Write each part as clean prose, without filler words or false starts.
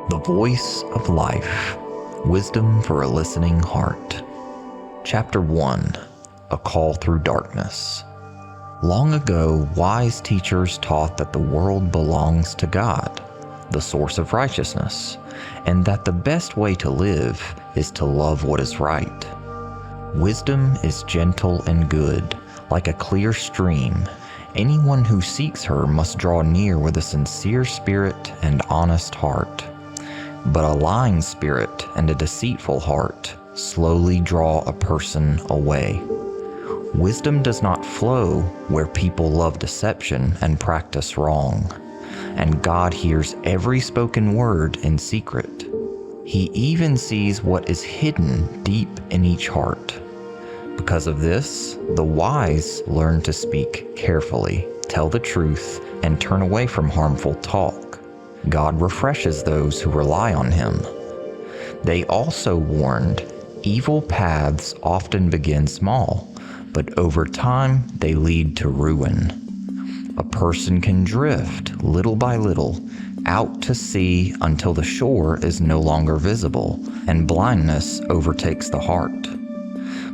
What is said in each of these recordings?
The Voice of Life, Wisdom for a Listening Heart. Chapter 1, A Call Through Darkness. Long ago, wise teachers taught that the world belongs to God, the source of righteousness, and that the best way to live is to love what is right. Wisdom is gentle and good, like a clear stream. Anyone who seeks her must draw near with a sincere spirit and honest heart. But a lying spirit and a deceitful heart slowly draw a person away. Wisdom does not flow where people love deception and practice wrong, and God hears every spoken word in secret. He even sees what is hidden deep in each heart. Because of this, the wise learn to speak carefully, tell the truth, and turn away from harmful talk. God refreshes those who rely on Him. They also warned, evil paths often begin small, but over time they lead to ruin. A person can drift little by little out to sea until the shore is no longer visible and blindness overtakes the heart.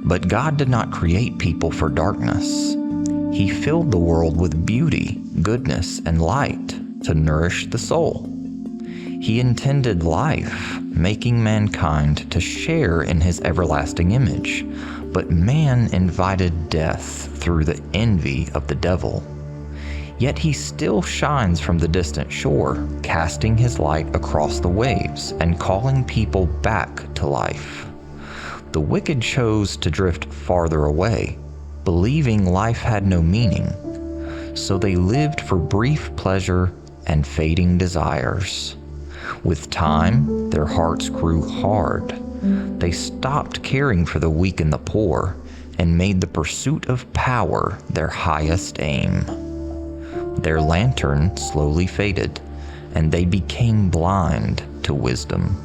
But God did not create people for darkness. He filled the world with beauty, goodness, and light to nourish the soul. He intended life, making mankind to share in His everlasting image, but man invited death through the envy of the devil. Yet He still shines from the distant shore, casting His light across the waves and calling people back to life. The wicked chose to drift farther away, believing life had no meaning. So they lived for brief pleasure and fading desires. With time, their hearts grew hard. They stopped caring for the weak and the poor, and made the pursuit of power their highest aim. Their lantern slowly faded, and they became blind to wisdom.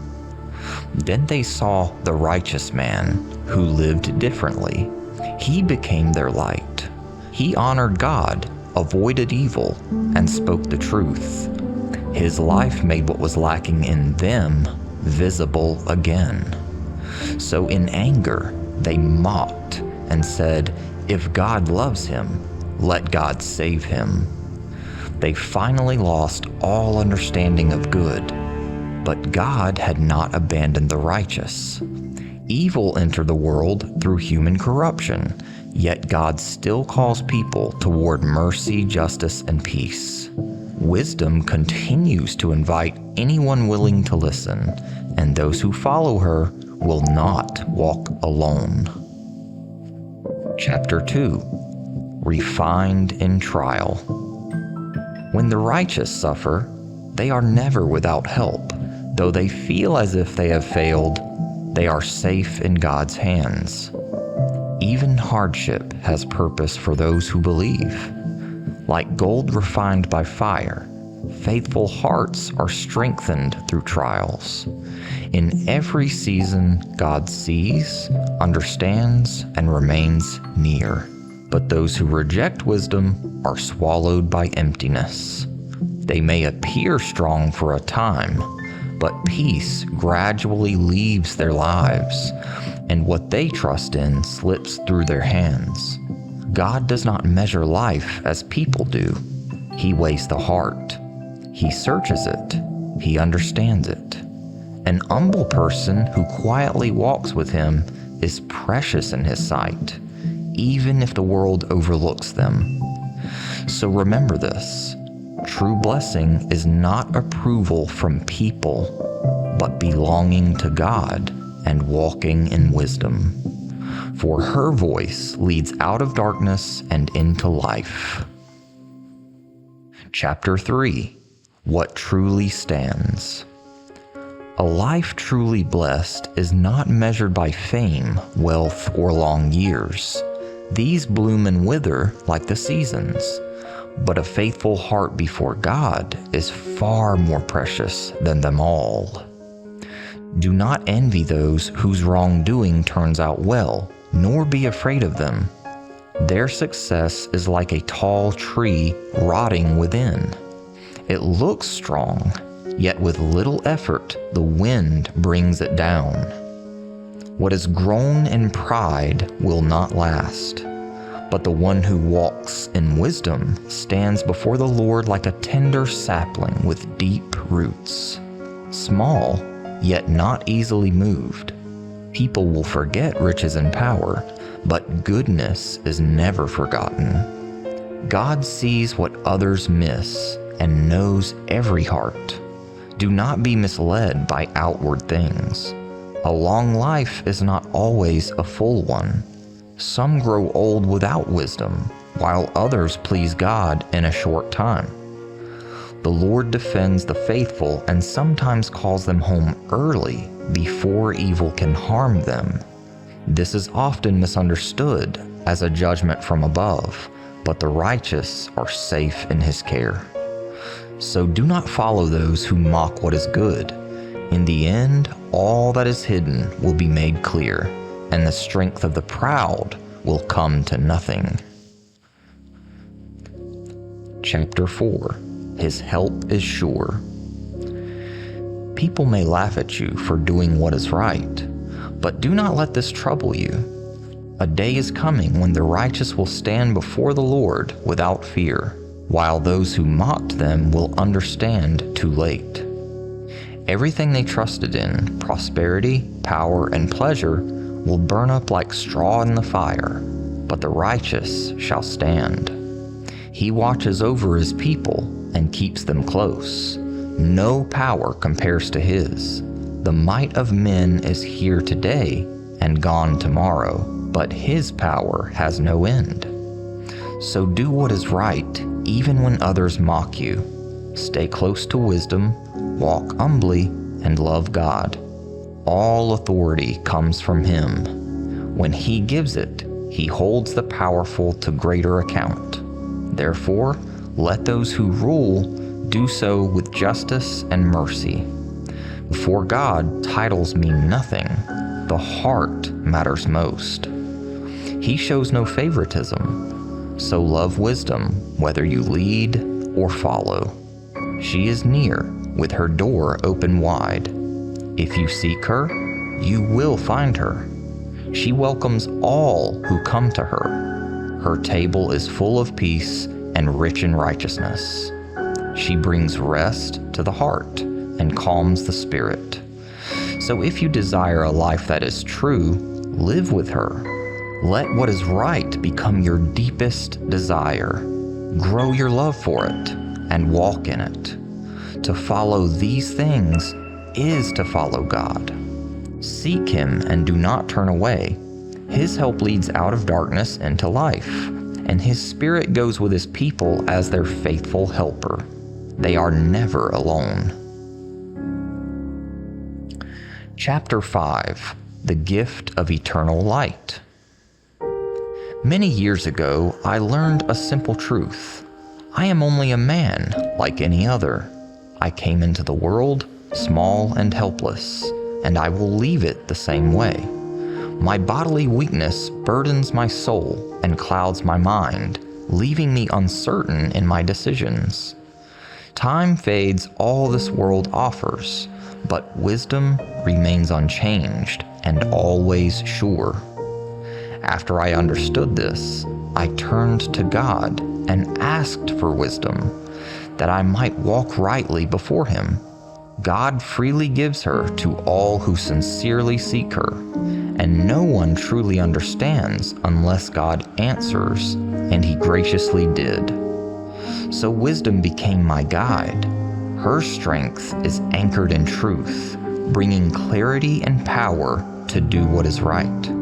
Then they saw the righteous man who lived differently. He became their light. He honored God, avoided evil, and spoke the truth. His life made what was lacking in them visible again. So in anger, they mocked and said, "If God loves him, let God save him." They finally lost all understanding of good. But God had not abandoned the righteous. Evil entered the world through human corruption, yet God still calls people toward mercy, justice, and peace. Wisdom continues to invite anyone willing to listen, and those who follow her will not walk alone. Chapter 2, Refined in Trial. When the righteous suffer, they are never without help. Though they feel as if they have failed, they are safe in God's hands. Even hardship has purpose for those who believe. Like gold refined by fire, faithful hearts are strengthened through trials. In every season, God sees, understands, and remains near. But those who reject wisdom are swallowed by emptiness. They may appear strong for a time, but peace gradually leaves their lives, and what they trust in slips through their hands. God does not measure life as people do. He weighs the heart. He searches it. He understands it. An humble person who quietly walks with Him is precious in His sight, even if the world overlooks them. So remember this. True blessing is not approval from people, but belonging to God and walking in wisdom. For her voice leads out of darkness and into life. Chapter 3, What Truly Stands. A life truly blessed is not measured by fame, wealth, or long years. These bloom and wither like the seasons. But a faithful heart before God is far more precious than them all. Do not envy those whose wrongdoing turns out well, nor be afraid of them. Their success is like a tall tree rotting within. It looks strong, yet with little effort the wind brings it down. What is grown in pride will not last, but the one who walks in wisdom stands before the Lord like a tender sapling with deep roots, small, yet not easily moved. People will forget riches and power, but goodness is never forgotten. God sees what others miss and knows every heart. Do not be misled by outward things. A long life is not always a full one. Some grow old without wisdom, while others please God in a short time. The Lord defends the faithful and sometimes calls them home early before evil can harm them. This is often misunderstood as a judgment from above, but the righteous are safe in His care. So do not follow those who mock what is good. In the end, all that is hidden will be made clear, and the strength of the proud will come to nothing. Chapter 4. His help is sure. People may laugh at you for doing what is right, but do not let this trouble you. A day is coming when the righteous will stand before the Lord without fear, while those who mocked them will understand too late. Everything they trusted in, prosperity, power, and pleasure, will burn up like straw in the fire, but the righteous shall stand. He watches over His people and keeps them close. No power compares to His. The might of men is here today and gone tomorrow, but His power has no end. So do what is right, even when others mock you. Stay close to wisdom, walk humbly, and love God. All authority comes from Him. When He gives it, He holds the powerful to greater account. Therefore, let those who rule do so with justice and mercy. Before God, titles mean nothing. The heart matters most. He shows no favoritism. So love wisdom, whether you lead or follow. She is near, with her door open wide. If you seek her, you will find her. She welcomes all who come to her. Her table is full of peace and rich in righteousness. She brings rest to the heart and calms the spirit. So if you desire a life that is true, live with her. Let what is right become your deepest desire. Grow your love for it and walk in it. To follow these things is to follow God. Seek Him and do not turn away. His help leads out of darkness into life, and His Spirit goes with His people as their faithful helper. They are never alone. Chapter 5. The Gift of Eternal Light. Many years ago, I learned a simple truth. I am only a man, like any other. I came into the world, small and helpless, and I will leave it the same way. My bodily weakness burdens my soul and clouds my mind, leaving me uncertain in my decisions. Time fades all this world offers, but wisdom remains unchanged and always sure. After I understood this, I turned to God and asked for wisdom, that I might walk rightly before Him. God freely gives her to all who sincerely seek her, and no one truly understands unless God answers, and He graciously did. So wisdom became my guide. Her strength is anchored in truth, bringing clarity and power to do what is right.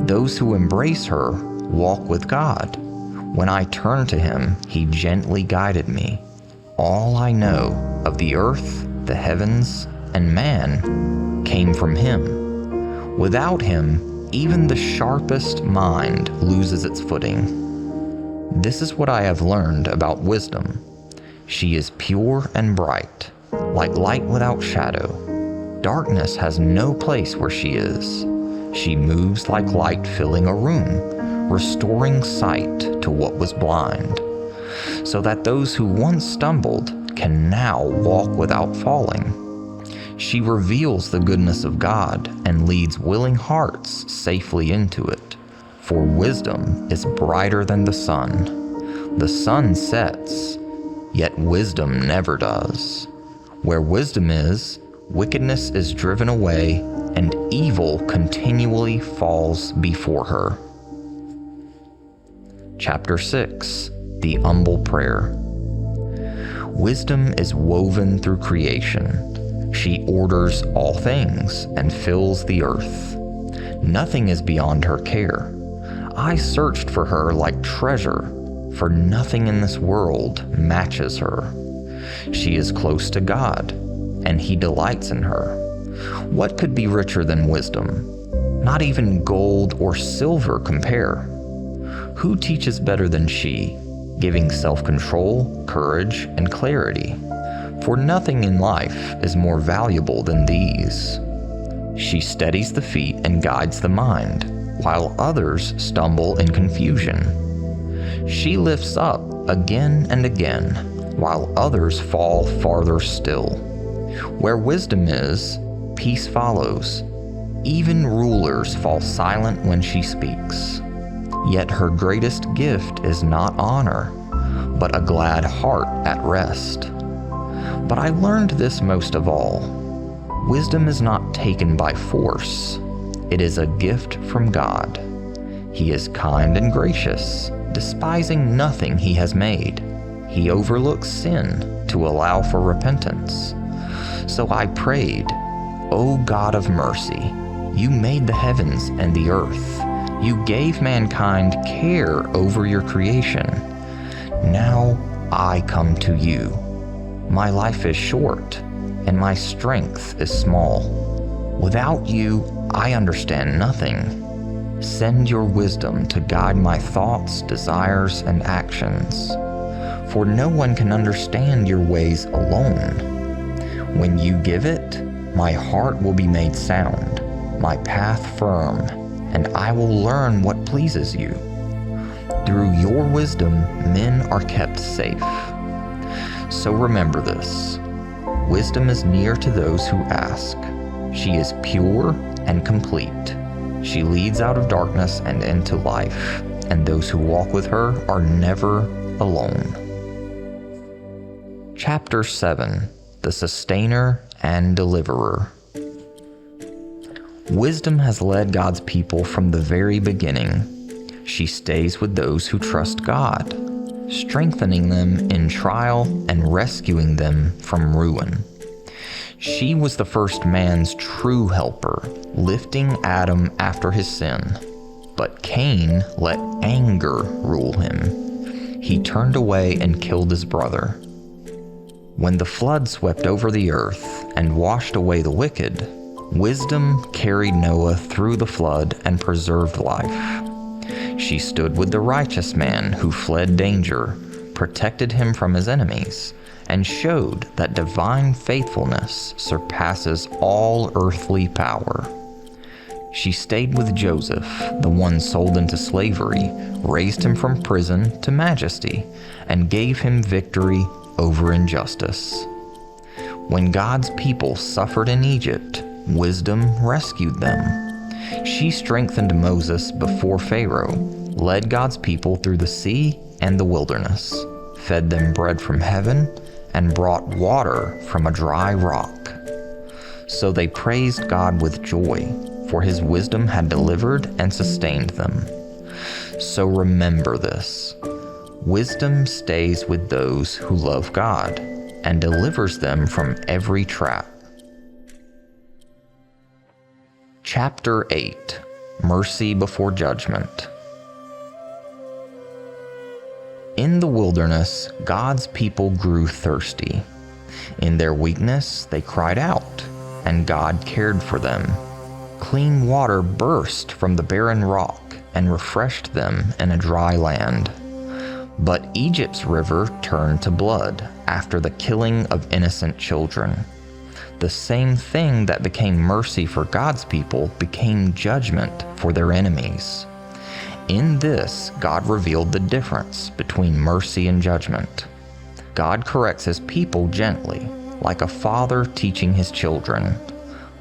Those who embrace her walk with God. When I turned to Him, He gently guided me. All I know of the earth, the heavens, and man came from Him. Without Him, even the sharpest mind loses its footing. This is what I have learned about wisdom. She is pure and bright, like light without shadow. Darkness has no place where she is. She moves like light filling a room, restoring sight to what was blind, so that those who once stumbled can now walk without falling. She reveals the goodness of God and leads willing hearts safely into it. For wisdom is brighter than the sun. The sun sets, yet wisdom never does. Where wisdom is, wickedness is driven away, and evil continually falls before her. Chapter 6. The Humble Prayer. Wisdom is woven through creation. She orders all things and fills the earth. Nothing is beyond her care. I searched for her like treasure, for nothing in this world matches her. She is close to God, and He delights in her. What could be richer than wisdom? Not even gold or silver compare. Who teaches better than she, giving self-control, courage, and clarity? For nothing in life is more valuable than these. She steadies the feet and guides the mind, while others stumble in confusion. She lifts up again and again, while others fall farther still. Where wisdom is, peace follows. Even rulers fall silent when she speaks. Yet her greatest gift is not honor, but a glad heart at rest. But I learned this most of all. Wisdom is not taken by force. It is a gift from God. He is kind and gracious, despising nothing He has made. He overlooks sin to allow for repentance. So I prayed, O God of mercy, You made the heavens and the earth. You gave mankind care over Your creation. Now I come to You. My life is short, and my strength is small. Without You, I understand nothing. Send Your wisdom to guide my thoughts, desires, and actions. For no one can understand Your ways alone. When You give it, my heart will be made sound, my path firm, and I will learn what pleases You. Through Your wisdom, men are kept safe. So remember this. Wisdom is near to those who ask. She is pure and complete. She leads out of darkness and into life, and those who walk with her are never alone. Chapter 7. The Sustainer and Deliverer. Wisdom has led God's people from the very beginning. She stays with those who trust God, strengthening them in trial and rescuing them from ruin. She was the first man's true helper, lifting Adam after his sin. But Cain let anger rule him. He turned away and killed his brother. When the flood swept over the earth and washed away the wicked, wisdom carried Noah through the flood and preserved life. She stood with the righteous man who fled danger, protected him from his enemies, and showed that divine faithfulness surpasses all earthly power. She stayed with Joseph, the one sold into slavery, raised him from prison to majesty, and gave him victory over injustice. When God's people suffered in Egypt, wisdom rescued them. She strengthened Moses before Pharaoh, led God's people through the sea and the wilderness, fed them bread from heaven, and brought water from a dry rock. So they praised God with joy, for His wisdom had delivered and sustained them. So remember this. Wisdom stays with those who love God and delivers them from every trap. Chapter 8. Mercy Before Judgment. In the wilderness, God's people grew thirsty. In their weakness, they cried out, and God cared for them. Clean water burst from the barren rock and refreshed them in a dry land. But Egypt's river turned to blood after the killing of innocent children. The same thing that became mercy for God's people became judgment for their enemies. In this, God revealed the difference between mercy and judgment. God corrects his people gently, like a father teaching his children.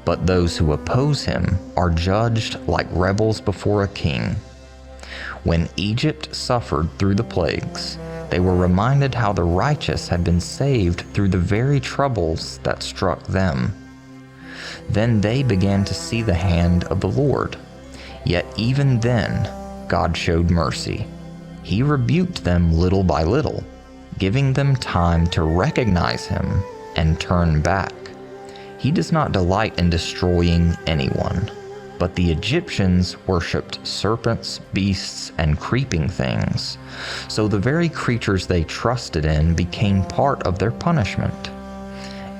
But those who oppose him are judged like rebels before a king. When Egypt suffered through the plagues, they were reminded how the righteous had been saved through the very troubles that struck them. Then they began to see the hand of the Lord. Yet even then, God showed mercy. He rebuked them little by little, giving them time to recognize him and turn back. He does not delight in destroying anyone. But the Egyptians worshipped serpents, beasts, and creeping things, so the very creatures they trusted in became part of their punishment.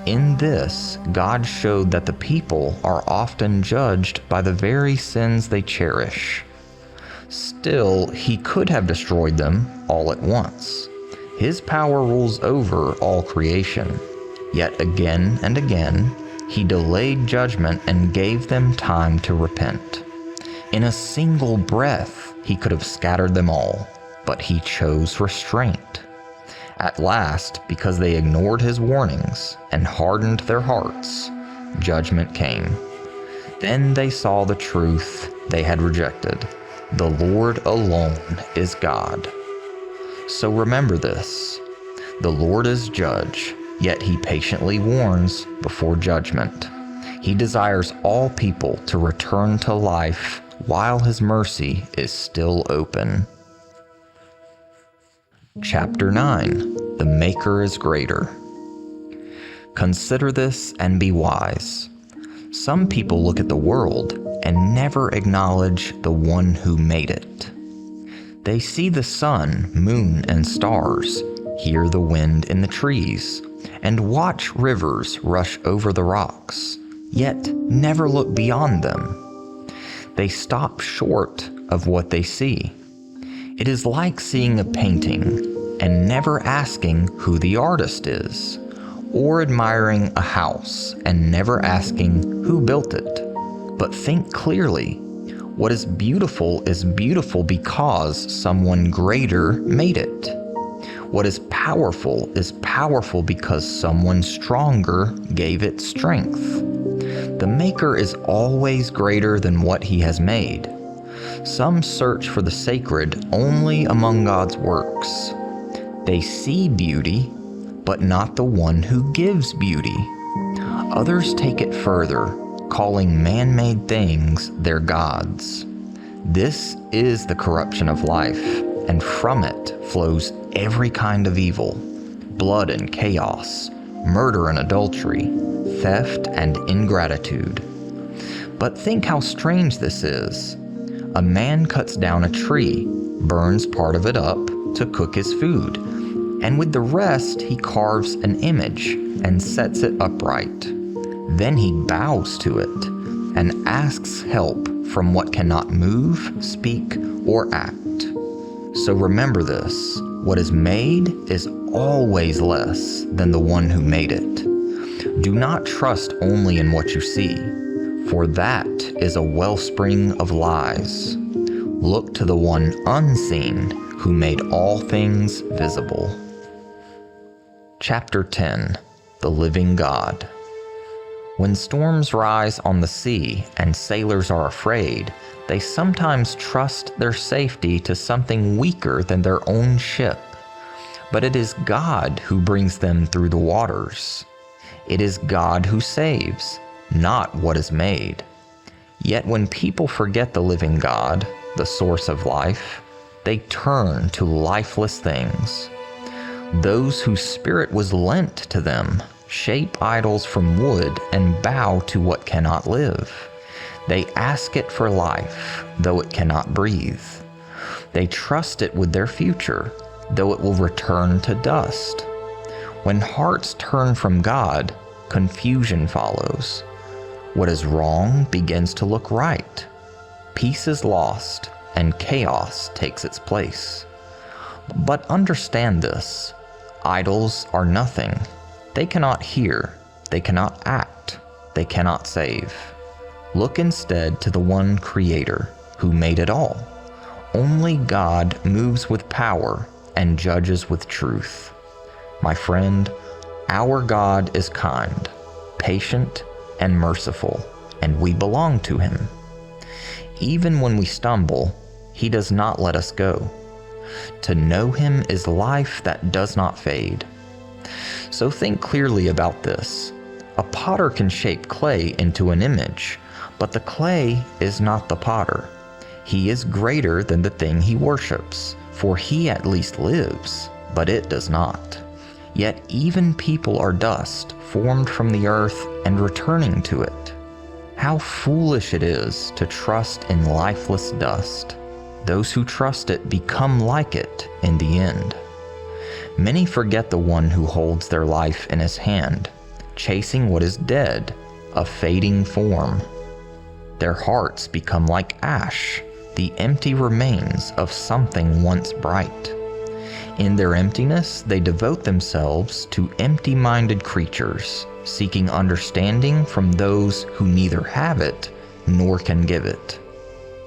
In this, God showed that the people are often judged by the very sins they cherish. Still, he could have destroyed them all at once. His power rules over all creation. Yet again and again, he delayed judgment and gave them time to repent. In a single breath, he could have scattered them all, but he chose restraint. At last, because they ignored his warnings and hardened their hearts, judgment came. Then they saw the truth they had rejected. The Lord alone is God. So remember this: the Lord is judge, yet he patiently warns before judgment. He desires all people to return to life while his mercy is still open. Chapter 9. The Maker is Greater. Consider this and be wise. Some people look at the world and never acknowledge the one who made it. They see the sun, moon, and stars, hear the wind in the trees, and watch rivers rush over the rocks, yet never look beyond them. They stop short of what they see. It is like seeing a painting and never asking who the artist is, or admiring a house and never asking who built it. But think clearly. What is beautiful because someone greater made it. What is powerful because someone stronger gave it strength. The Maker is always greater than what he has made. Some search for the sacred only among God's works. They see beauty, but not the one who gives beauty. Others take it further, calling man-made things their gods. This is the corruption of life, and from it flows every kind of evil: blood and chaos, murder and adultery, theft and ingratitude. But think how strange this is. A man cuts down a tree, burns part of it up to cook his food, and with the rest he carves an image and sets it upright. Then he bows to it and asks help from what cannot move, speak, or act. So remember this: what is made is always less than the one who made it. Do not trust only in what you see, for that is a wellspring of lies. Look to the one unseen who made all things visible. Chapter 10. The Living God. When storms rise on the sea and sailors are afraid, they sometimes trust their safety to something weaker than their own ship. But it is God who brings them through the waters. It is God who saves, not what is made. Yet when people forget the living God, the source of life, they turn to lifeless things. Those whose spirit was lent to them shape idols from wood and bow to what cannot live. They ask it for life, though it cannot breathe. They trust it with their future, though it will return to dust. When hearts turn from God, confusion follows. What is wrong begins to look right. Peace is lost, and chaos takes its place. But understand this: idols are nothing. They cannot hear, they cannot act, they cannot save. Look instead to the one Creator who made it all. Only God moves with power and judges with truth. My friend, our God is kind, patient, and merciful, and we belong to Him. Even when we stumble, He does not let us go. To know Him is life that does not fade. So think clearly about this. A potter can shape clay into an image, but the clay is not the potter. He is greater than the thing he worships, for he at least lives, but it does not. Yet even people are dust, formed from the earth and returning to it. How foolish it is to trust in lifeless dust. Those who trust it become like it in the end. Many forget the one who holds their life in his hand, chasing what is dead, a fading form. Their hearts become like ash, the empty remains of something once bright. In their emptiness, they devote themselves to empty-minded creatures, seeking understanding from those who neither have it nor can give it.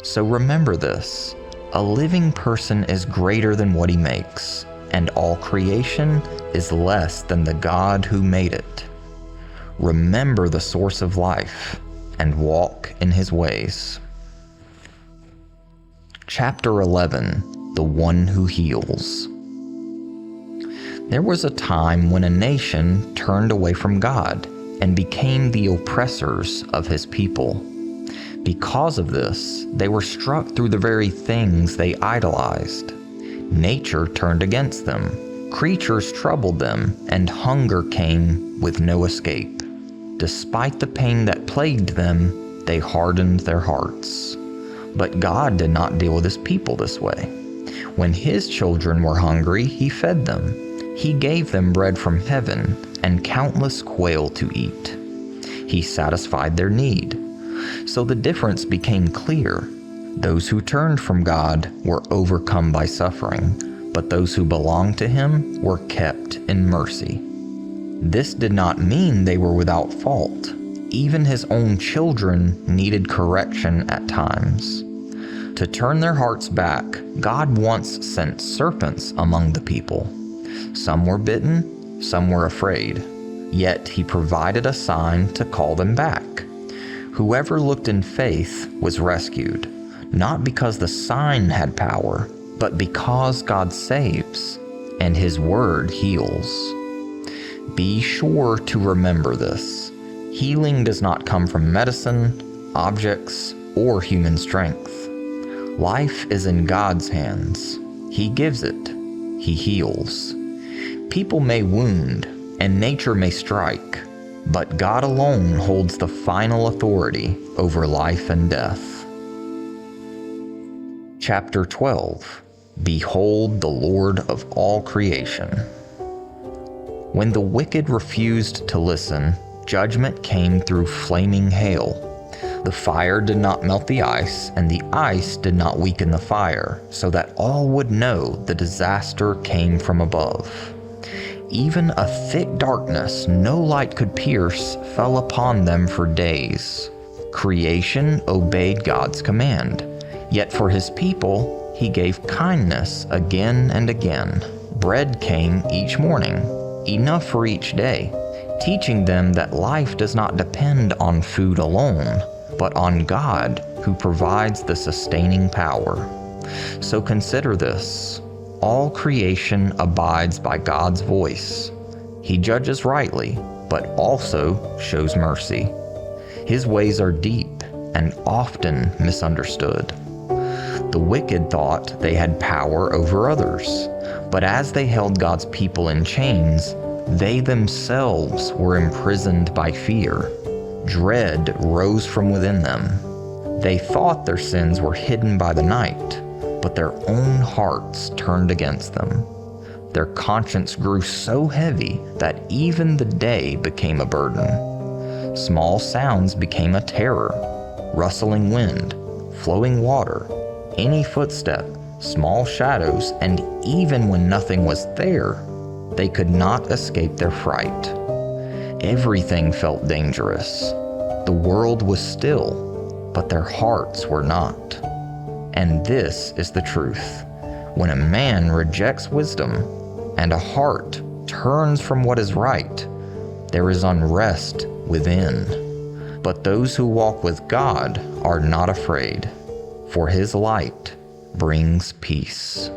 So remember this: a living person is greater than what he makes, and all creation is less than the God who made it. Remember the source of life and walk in His ways. Chapter 11: The One Who Heals. There was a time when a nation turned away from God and became the oppressors of His people. Because of this, they were struck through the very things they idolized. Nature turned against them, creatures troubled them, and hunger came with no escape. Despite the pain that plagued them, they hardened their hearts. But God did not deal with His people this way. When His children were hungry, He fed them. He gave them bread from heaven and countless quail to eat. He satisfied their need. So the difference became clear. Those who turned from God were overcome by suffering, but those who belonged to Him were kept in mercy. This did not mean they were without fault. Even His own children needed correction at times. To turn their hearts back, God once sent serpents among the people. Some were bitten, some were afraid. Yet He provided a sign to call them back. Whoever looked in faith was rescued, not because the sign had power, but because God saves, and His word heals. Be sure to remember this. Healing does not come from medicine, objects, or human strength. Life is in God's hands. He gives it. He heals. People may wound, and nature may strike, but God alone holds the final authority over life and death. Chapter 12: Behold the Lord of all creation. When the wicked refused to listen, judgment came through flaming hail. The fire did not melt the ice, and the ice did not weaken the fire, so that all would know the disaster came from above. Even a thick darkness no light could pierce fell upon them for days. Creation obeyed God's command, yet for His people He gave kindness again and again. Bread came each morning, enough for each day, teaching them that life does not depend on food alone, but on God who provides the sustaining power. So consider this: all creation abides by God's voice. He judges rightly, but also shows mercy. His ways are deep and often misunderstood. The wicked thought they had power over others, but as they held God's people in chains, they themselves were imprisoned by fear. Dread rose from within them. They thought their sins were hidden by the night, but their own hearts turned against them. Their conscience grew so heavy that even the day became a burden. Small sounds became a terror: rustling wind, flowing water, any footstep, small shadows, and even when nothing was there, they could not escape their fright. Everything felt dangerous. The world was still, but their hearts were not. And this is the truth: when a man rejects wisdom and a heart turns from what is right, there is unrest within. But those who walk with God are not afraid, for his light brings peace.